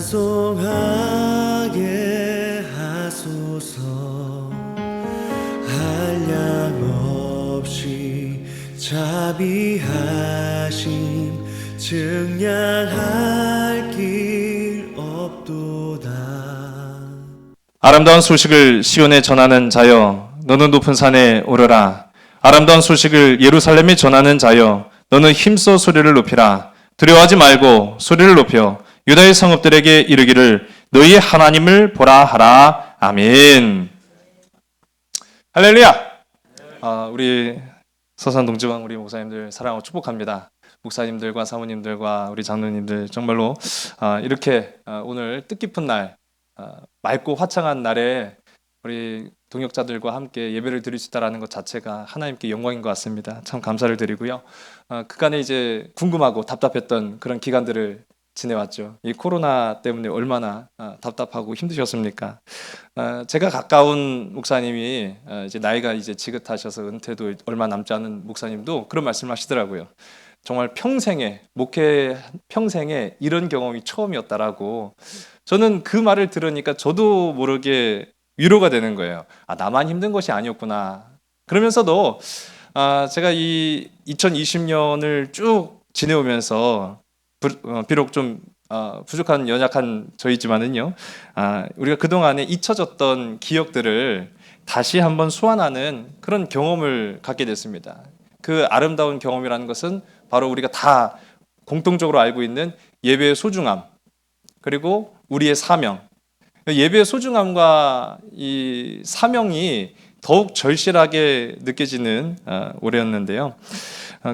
찬송하게 하소서. 한량없이 자비하심 증량할 길 없도다. 아름다운 소식을 시온에 전하는 자여, 너는 높은 산에 오르라. 아름다운 소식을 예루살렘에 전하는 자여, 너는 힘써 소리를 높이라. 두려워하지 말고 소리를 높여 유다의 성읍들에게 이르기를 너희의 하나님을 보라 하라. 아멘. 할렐루야. 우리 서산 동지왕 우리 목사님들 사랑하고 축복합니다. 목사님들과 사모님들과 우리 장로님들 정말로 이렇게 오늘 뜻깊은 날, 맑고 화창한 날에 우리 동역자들과 함께 예배를 드릴 수 있다는 것 자체가 하나님께 영광인 것 같습니다. 참 감사를 드리고요. 그간에 이제 궁금하고 답답했던 그런 기간들을 지내왔죠. 이 코로나 때문에 얼마나 답답하고 힘드셨습니까? 제가 가까운 목사님이 이제 나이가 이제 지긋하셔서 은퇴도 얼마 남지 않은 목사님도 그런 말씀하시더라고요. 정말 목회 평생에 이런 경험이 처음이었다라고. 저는 그 말을 들으니까 저도 모르게 위로가 되는 거예요. 나만 힘든 것이 아니었구나. 그러면서도 제가 이 2020년을 쭉 지내오면서 비록 좀 부족한 연약한 저이지만은요, 우리가 그동안에 잊혀졌던 기억들을 다시 한번 소환하는 그런 경험을 갖게 됐습니다. 그 아름다운 경험이라는 것은 바로 우리가 다 공통적으로 알고 있는 예배의 소중함, 그리고 우리의 사명. 예배의 소중함과 이 사명이 더욱 절실하게 느껴지는 올해였는데요.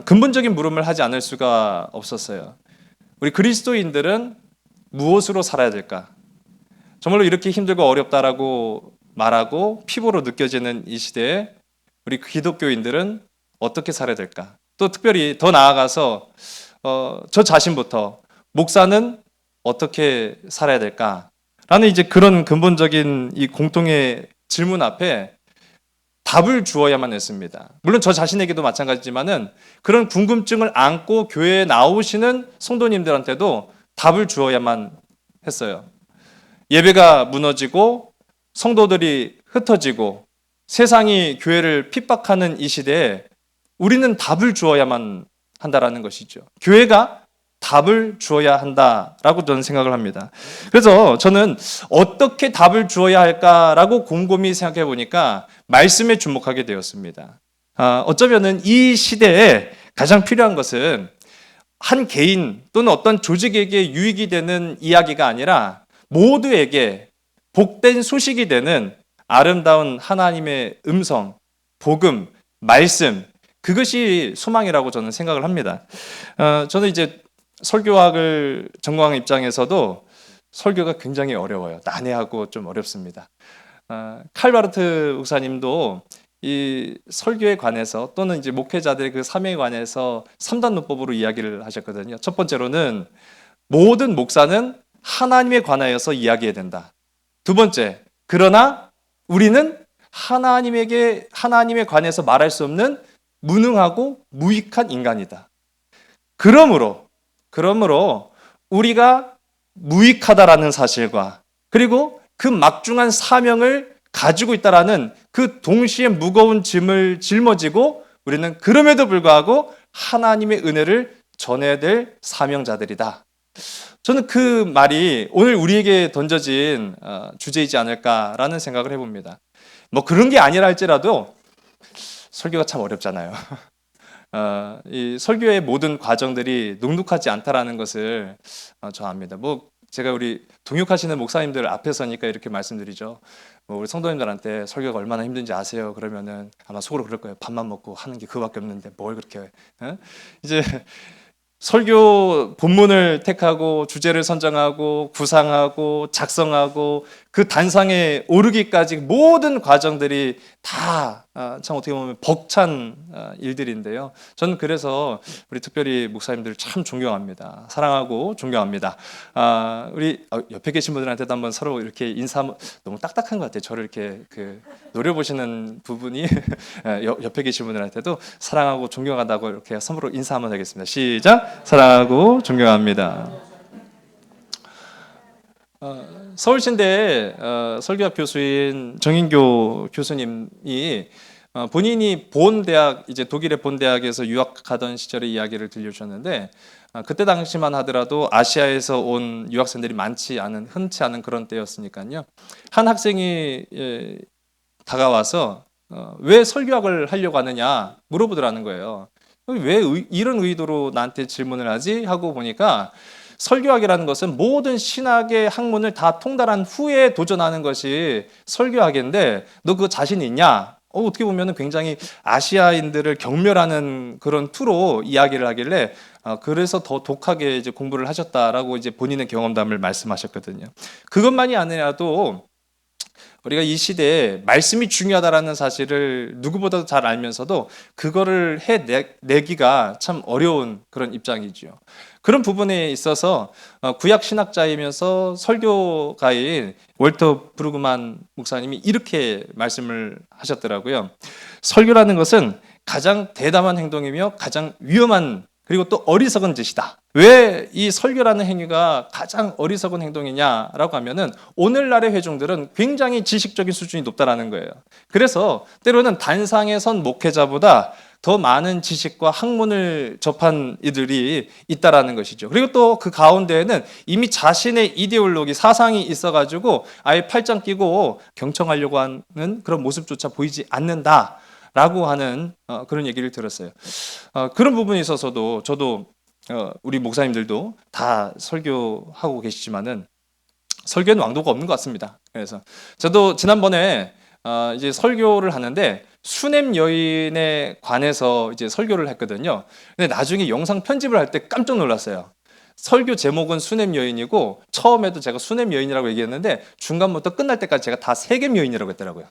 근본적인 물음을 하지 않을 수가 없었어요. 우리 그리스도인들은 무엇으로 살아야 될까? 정말로 이렇게 힘들고 어렵다라고 말하고 피부로 느껴지는 이 시대에 우리 기독교인들은 어떻게 살아야 될까? 또 특별히 더 나아가서 저 자신부터 목사는 어떻게 살아야 될까? 라는 이제 그런 근본적인 이 공통의 질문 앞에 답을 주어야만 했습니다. 물론 저 자신에게도 마찬가지지만은 그런 궁금증을 안고 교회에 나오시는 성도님들한테도 답을 주어야만 했어요. 예배가 무너지고 성도들이 흩어지고 세상이 교회를 핍박하는 이 시대에 우리는 답을 주어야만 한다라는 것이죠. 교회가 답을 주어야 한다라고 저는 생각을 합니다. 그래서 저는 어떻게 답을 주어야 할까라고 곰곰이 생각해 보니까 말씀에 주목하게 되었습니다. 어쩌면은 이 시대에 가장 필요한 것은 한 개인 또는 어떤 조직에게 유익이 되는 이야기가 아니라 모두에게 복된 소식이 되는 아름다운 하나님의 음성, 복음, 말씀, 그것이 소망이라고 저는 생각을 합니다. 저는 이제 설교학을 전공한 입장에서도 설교가 굉장히 어려워요. 난해하고 좀 어렵습니다. 칼바르트 목사님도 이 설교에 관해서 또는 이제 목회자들의 그 사명에 관해서 3단 논법으로 이야기를 하셨거든요. 첫 번째로는 모든 목사는 하나님에 관하여서 이야기해야 된다. 두 번째, 그러나 우리는 하나님에 관해서 말할 수 없는 무능하고 무익한 인간이다. 그러므로 우리가 무익하다라는 사실과 그리고 그 막중한 사명을 가지고 있다라는 그 동시에 무거운 짐을 짊어지고 우리는 그럼에도 불구하고 하나님의 은혜를 전해야 될 사명자들이다. 저는 그 말이 오늘 우리에게 던져진 주제이지 않을까라는 생각을 해봅니다. 뭐 그런 게 아니라 할지라도 설교가 참 어렵잖아요. 이 설교의 모든 과정들이 눅눅하지 않다라는 것을 저 압니다. 뭐 제가 우리 동역하시는 목사님들 앞에 서니까 이렇게 말씀드리죠. 뭐 우리 성도님들한테 설교가 얼마나 힘든지 아세요? 그러면은 아마 속으로 그럴 거예요. 밥만 먹고 하는 게 그거밖에 없는데 뭘 그렇게 이제 설교 본문을 택하고 주제를 선정하고 구상하고 작성하고 그 단상에 오르기까지 모든 과정들이 다 참 어떻게 보면 벅찬 일들인데요. 저는 그래서 우리 특별히 목사님들 참 존경합니다. 사랑하고 존경합니다. 우리 옆에 계신 분들한테도 한번 서로 이렇게 너무 딱딱한 것 같아요. 저를 이렇게 노려보시는 부분이 옆에 계신 분들한테도 사랑하고 존경하다고 이렇게 서로 인사 한번 하겠습니다. 시작! 사랑하고 존경합니다. 서울신대 설교학 교수인 정인교 교수님이 본인이 본 대학 이제 독일의 본 대학에서 유학하던 시절의 이야기를 들려주셨는데 그때 당시만 하더라도 아시아에서 온 유학생들이 많지 않은 흔치 않은 그런 때였으니까요. 한 학생이 다가와서 왜 설교학을 하려고 하느냐 물어보더라는 거예요. 왜 이런 의도로 나한테 질문을 하지? 하고 보니까 설교학이라는 것은 모든 신학의 학문을 다 통달한 후에 도전하는 것이 설교학인데 너 그거 자신 있냐? 어떻게 보면 굉장히 아시아인들을 경멸하는 그런 투로 이야기를 하길래 그래서 더 독하게 이제 공부를 하셨다라고 이제 본인의 경험담을 말씀하셨거든요. 그것만이 아니라도 우리가 이 시대에 말씀이 중요하다라는 사실을 누구보다도 잘 알면서도 그거를 해내기가 참 어려운 그런 입장이죠. 그런 부분에 있어서 구약 신학자이면서 설교가인 월터 브루그만 목사님이 이렇게 말씀을 하셨더라고요. 설교라는 것은 가장 대담한 행동이며 가장 위험한 그리고 또 어리석은 짓이다. 왜 이 설교라는 행위가 가장 어리석은 행동이냐라고 하면은 오늘날의 회중들은 굉장히 지식적인 수준이 높다라는 거예요. 그래서 때로는 단상에 선 목회자보다 더 많은 지식과 학문을 접한 이들이 있다라는 것이죠. 그리고 또 그 가운데에는 이미 자신의 이데올로기, 사상이 있어가지고 아예 팔짱 끼고 경청하려고 하는 그런 모습조차 보이지 않는다. 라고 하는 그런 얘기를 들었어요. 그런 부분에 있어서도 저도 우리 목사님들도 다 설교하고 계시지만은 설교는 왕도가 없는 것 같습니다. 그래서 저도 지난번에 이제 설교를 하는데 수냄 여인에 관해서 이제 설교를 했거든요. 근데 나중에 영상 편집을 할 때 깜짝 놀랐어요. 설교 제목은 수냄 여인이고 처음에도 제가 수냄 여인이라고 얘기했는데 중간부터 끝날 때까지 제가 다 세겜 여인이라고 했더라고요.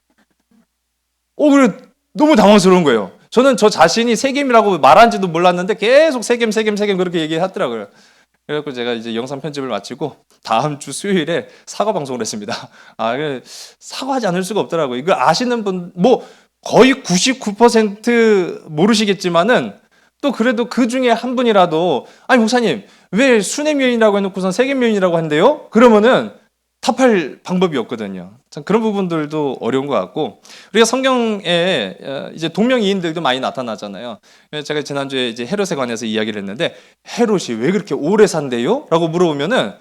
그래 너무 당황스러운 거예요. 저는 저 자신이 세겜이라고 말한지도 몰랐는데 계속 세겜 그렇게 얘기하더라고요. 그래갖고 제가 이제 영상 편집을 마치고 다음 주 수요일에 사과 방송을 했습니다. 사과하지 않을 수가 없더라고요. 이거 아시는 분, 뭐 거의 99% 모르시겠지만은 또 그래도 그 중에 한 분이라도 아니 목사님 왜 수냄여인이라고 해놓고선 세겜여인이라고 한대요? 그러면은 답할 방법이 없거든요. 참 그런 부분들도 어려운 것 같고 우리가 성경에 이제 동명이인들도 많이 나타나잖아요. 제가 지난주에 이제 헤롯에 관해서 이야기를 했는데 헤롯이 왜 그렇게 오래 산대요? 라고 물어보면은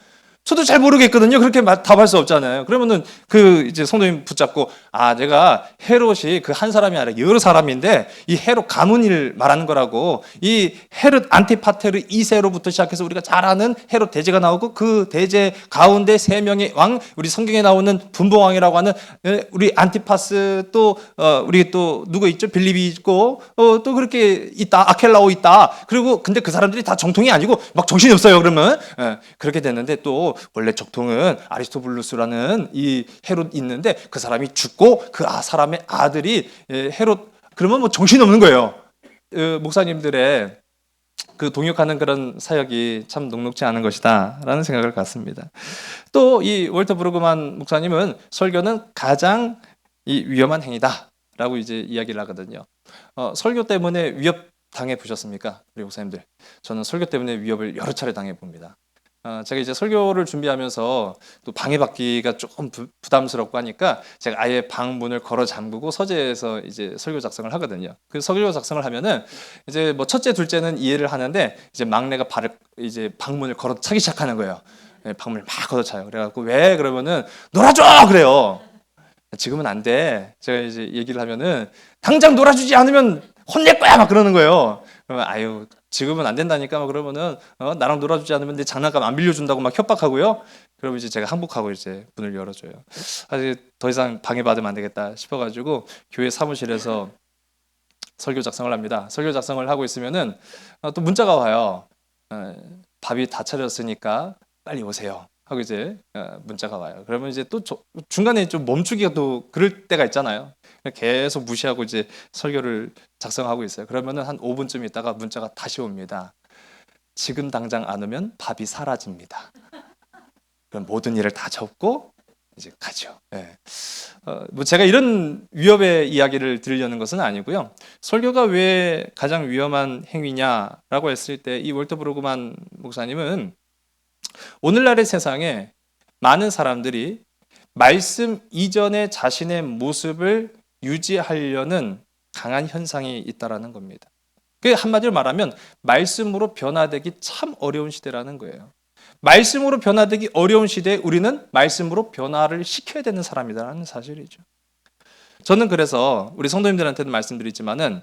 저도 잘 모르겠거든요. 그렇게 답할 수 없잖아요. 그러면은 그 이제 성도님 붙잡고 내가 헤롯이 그 한 사람이 아니라 여러 사람인데 이 헤롯 가문을 말하는 거라고 이 헤롯 안티파테르 2세로부터 시작해서 우리가 잘 아는 헤롯 대제가 나오고 그 대제 가운데 세 명의 왕 우리 성경에 나오는 분봉왕이라고 하는 우리 안티파스 또 우리 또 누구 있죠? 빌립이 있고 또 그렇게 있다 아켈라오 있다. 그리고 근데 그 사람들이 다 정통이 아니고 막 정신이 없어요. 그러면 그렇게 됐는데 또 원래 적통은 아리스토블루스라는 이 헤롯 있는데 그 사람이 죽고 그 사람의 아들이 헤롯 그러면 뭐 정신이 없는 거예요. 목사님들의 그 동역하는 그런 사역이 참 녹록지 않은 것이다라는 생각을 갖습니다. 또 이 월터 브루그만 목사님은 설교는 가장 이 위험한 행위다라고 이제 이야기를 하거든요. 설교 때문에 위협 당해 보셨습니까, 우리 목사님들? 저는 설교 때문에 위협을 여러 차례 당해 봅니다. 제가 이제 설교를 준비하면서 또 방해받기가 조금 부담스럽고 하니까 제가 아예 방 문을 걸어 잠그고 서재에서 이제 설교 작성을 하거든요. 그 설교 작성을 하면은 이제 뭐 첫째, 둘째는 이해를 하는데 이제 막내가 이제 방문을 걸어 차기 시작하는 거예요. 방문을 막 걷어차요. 그래갖고 왜 그러면은 놀아줘 그래요. 지금은 안 돼. 제가 이제 얘기를 하면은 당장 놀아주지 않으면 혼낼 거야 막 그러는 거예요. 그러면 지금은 안 된다니까 막 그러면은 나랑 놀아주지 않으면 내 장난감 안 빌려준다고 막 협박하고요. 그러면 이제 제가 항복하고 이제 문을 열어줘요. 사실 더 이상 방해받으면 안 되겠다 싶어가지고 교회 사무실에서 설교 작성을 합니다. 설교 작성을 하고 있으면은 또 문자가 와요. 밥이 다 차렸으니까 빨리 오세요. 하고 이제 문자가 와요. 그러면 이제 또 중간에 좀 멈추기가 또 그럴 때가 있잖아요. 계속 무시하고 이제 설교를 작성하고 있어요. 그러면은 한 5분쯤 있다가 문자가 다시 옵니다. 지금 당장 안 오면 밥이 사라집니다. 그럼 모든 일을 다 접고 이제 가죠. 뭐 제가 이런 위협의 이야기를 드리려는 것은 아니고요. 설교가 왜 가장 위험한 행위냐라고 했을 때 이 월터 브루그만 목사님은 오늘날의 세상에 많은 사람들이 말씀 이전의 자신의 모습을 유지하려는 강한 현상이 있다라는 겁니다. 그 한마디로 말하면 말씀으로 변화되기 참 어려운 시대라는 거예요. 말씀으로 변화되기 어려운 시대에 우리는 말씀으로 변화를 시켜야 되는 사람이다라는 사실이죠. 저는 그래서 우리 성도님들한테도 말씀드리지만은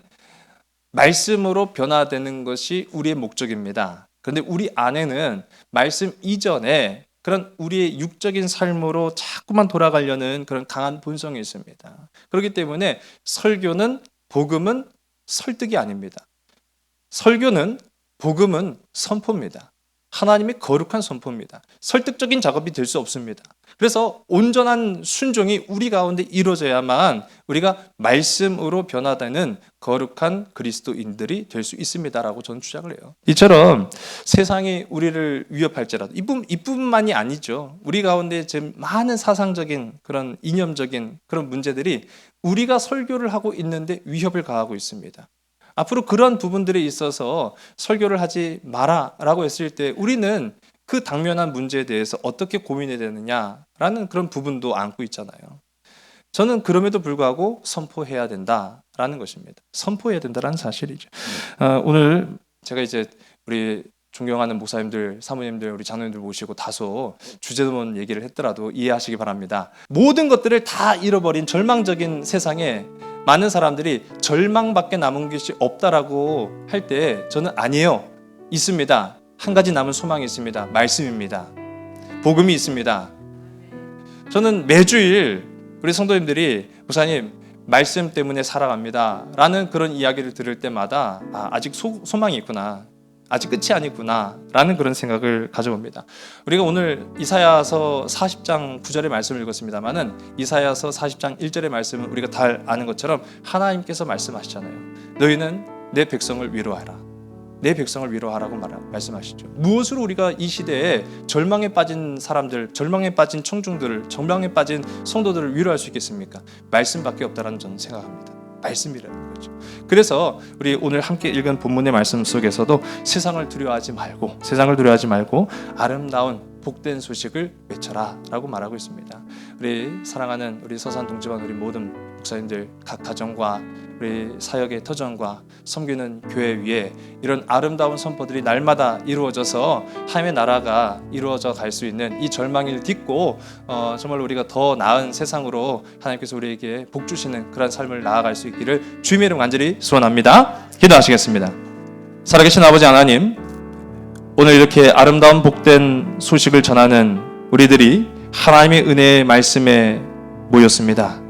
말씀으로 변화되는 것이 우리의 목적입니다. 그런데 우리 안에는 말씀 이전에 그런 우리의 육적인 삶으로 자꾸만 돌아가려는 그런 강한 본성이 있습니다. 그렇기 때문에 설교는 복음은 설득이 아닙니다. 설교는 복음은 선포입니다. 하나님의 거룩한 선포입니다. 설득적인 작업이 될 수 없습니다. 그래서 온전한 순종이 우리 가운데 이루어져야만 우리가 말씀으로 변화되는 거룩한 그리스도인들이 될 수 있습니다라고 저는 주장을 해요. 이처럼 세상이 우리를 위협할지라도 이뿐만이 아니죠. 우리 가운데 지금 많은 사상적인 그런 이념적인 그런 문제들이 우리가 설교를 하고 있는데 위협을 가하고 있습니다. 앞으로 그런 부분들에 있어서 설교를 하지 마라라고 했을 때 우리는 그 당면한 문제에 대해서 어떻게 고민해야 되느냐라는 그런 부분도 안고 있잖아요. 저는 그럼에도 불구하고 선포해야 된다라는 것입니다. 선포해야 된다라는 사실이죠. 오늘 제가 이제 우리 존경하는 목사님들, 사모님들, 우리 장로님들 모시고 다소 주제넘은 얘기를 했더라도 이해하시기 바랍니다. 모든 것들을 다 잃어버린 절망적인 세상에 많은 사람들이 절망밖에 남은 것이 없다라고 할 때 저는 아니에요. 있습니다. 한 가지 남은 소망이 있습니다. 말씀입니다. 복음이 있습니다. 저는 매주일 우리 성도님들이 목사님 말씀 때문에 살아갑니다 라는 그런 이야기를 들을 때마다 아직 소망이 있구나, 아직 끝이 아니구나 라는 그런 생각을 가져봅니다. 우리가 오늘 이사야서 40장 9절의 말씀을 읽었습니다마는 이사야서 40장 1절의 말씀은 우리가 다 아는 것처럼 하나님께서 말씀하시잖아요. 너희는 내 백성을 위로하라. 내 백성을 위로하라고 말씀하시죠. 무엇으로 우리가 이 시대에 절망에 빠진 사람들, 절망에 빠진 청중들을, 절망에 빠진 성도들을 위로할 수 있겠습니까? 말씀밖에 없다라는 저는 생각합니다. 말씀이라는 거죠. 그래서 우리 오늘 함께 읽은 본문의 말씀 속에서도 세상을 두려워하지 말고 아름다운 복된 소식을 외쳐라 라고 말하고 있습니다. 우리 사랑하는 우리 서산 동지반 우리 모든 목사님들 각 가정과 우리 사역의 터전과 섬기는 교회 위에 이런 아름다운 선포들이 날마다 이루어져서 하나님의 나라가 이루어져 갈 수 있는 이 절망을 딛고 정말 우리가 더 나은 세상으로 하나님께서 우리에게 복 주시는 그런 삶을 나아갈 수 있기를 주님의 이름 간절히 소원합니다. 기도하시겠습니다. 살아계신 아버지 하나님, 오늘 이렇게 아름다운 복된 소식을 전하는 우리들이 하나님의 은혜의 말씀에 모였습니다.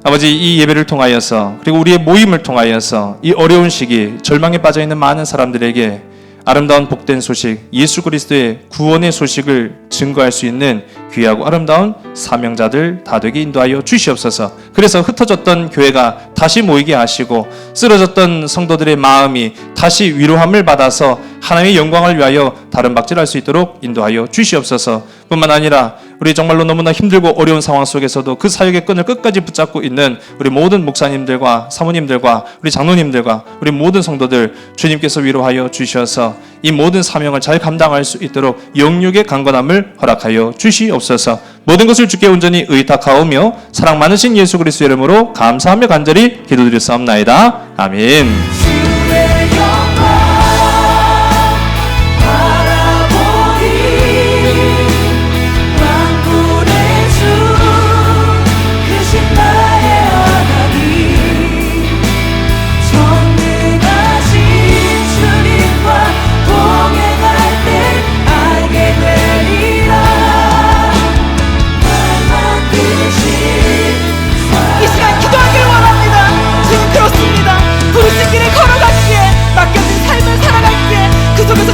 아버지, 이 예배를 통하여서 그리고 우리의 모임을 통하여서 이 어려운 시기 절망에 빠져있는 많은 사람들에게 아름다운 복된 소식, 예수 그리스도의 구원의 소식을 증거할 수 있는 귀하고 아름다운 사명자들 다 되게 인도하여 주시옵소서. 그래서 흩어졌던 교회가 다시 모이게 하시고 쓰러졌던 성도들의 마음이 다시 위로함을 받아서 하나님의 영광을 위하여 다른 박질할 수 있도록 인도하여 주시옵소서. 뿐만 아니라 우리 정말로 너무나 힘들고 어려운 상황 속에서도 그 사역의 끈을 끝까지 붙잡고 있는 우리 모든 목사님들과 사모님들과 우리 장로님들과 우리 모든 성도들 주님께서 위로하여 주셔서 이 모든 사명을 잘 감당할 수 있도록 영육의 강건함을 허락하여 주시옵소서. 모든 것을 주께 온전히 의탁하오며 사랑 많으신 예수 그리스도의 이름으로 감사하며 간절히 기도드렸사옵나이다. 아멘.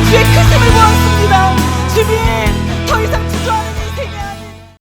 주의 크심을 보았습니다. 주님, 더 이상